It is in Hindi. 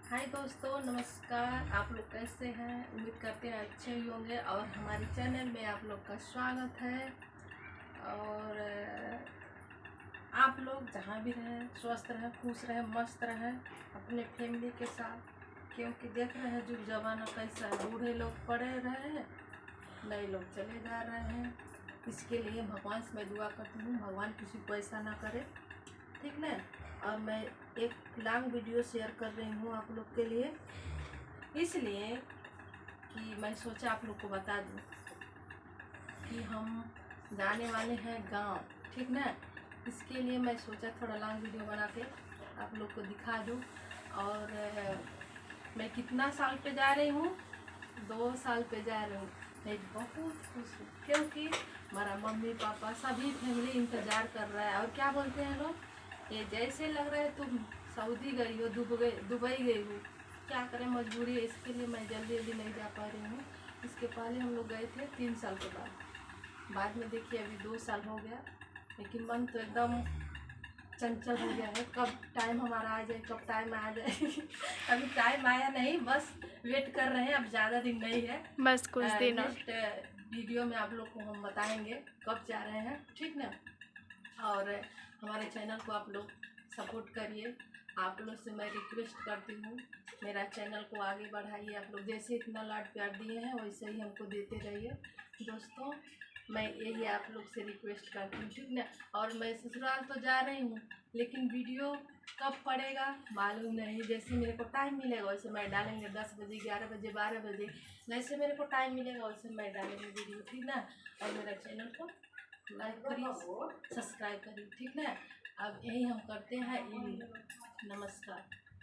हाय दोस्तों, नमस्कार। आप लोग कैसे हैं? उम्मीद करते हैं अच्छे ही होंगे। और हमारे चैनल में आप लोग का स्वागत है। और आप लोग जहाँ भी रहें स्वस्थ रहें, खुश रहें, मस्त रहें अपने फैमिली के साथ, क्योंकि देख रहे हैं जुग जमाना कैसा है। बूढ़े लोग पड़े रहे हैं, नए लोग चले जा रहे हैं। इसके लिए भगवान से मैं दुआ करती हूँ, भगवान किसी को ऐसा ना करे, ठीक ना। और मैं एक लॉन्ग वीडियो शेयर कर रही हूँ आप लोग के लिए, इसलिए कि मैं सोचा आप लोग को बता दूँ कि हम जाने वाले हैं गांव, ठीक ना। इसके लिए मैं सोचा थोड़ा लॉन्ग वीडियो बना के आप लोग को दिखा दूँ। और मैं कितना साल पे जा रही हूँ, 2 साल पे जा रही हूँ। मैं बहुत खुश हूँ क्योंकि हमारा मम्मी पापा सभी फैमिली इंतज़ार कर रहा है। और क्या बोलते हैं लोग, ये जैसे लग रहा है तुम सऊदी गई हो, दुबई गई हो। क्या करें, मजबूरी है। इसके लिए मैं जल्दी नहीं जा पा रही हूँ। इसके पहले हम लोग गए थे 3 साल के बाद में देखिए अभी 2 साल हो गया। लेकिन मन तो एकदम चंचल हो गया है, कब टाइम हमारा आ जाए, कब टाइम आ जाए। अभी टाइम आया नहीं, बस वेट कर रहे हैं। अब ज़्यादा दिन नहीं है, बस कुछ दिन। नेक्स्ट वीडियो में आप लोग को हम बताएंगे कब जा रहे हैं, ठीक ना। और हमारे चैनल को आप लोग सपोर्ट करिए। आप लोग से मैं रिक्वेस्ट करती हूँ, मेरा चैनल को आगे बढ़ाइए। आप लोग जैसे इतना लाड प्यार दिए हैं वैसे ही हमको देते रहिए दोस्तों। मैं यही आप लोग से रिक्वेस्ट करती हूँ, ठीक ना। और मैं ससुराल तो जा रही हूँ, लेकिन वीडियो कब पड़ेगा मालूम नहीं। जैसे मेरे को टाइम मिलेगा वैसे मैं डालेंगे, 10 बजे, 11 बजे, 12 बजे, जैसे मेरे को टाइम मिलेगा वैसे मैं डालेंगे वीडियो, ठीक ना। और मेरा चैनल को लाइक करिए, सब्सक्राइब करिए, ठीक ना। अब यही हम करते हैं। नमस्कार।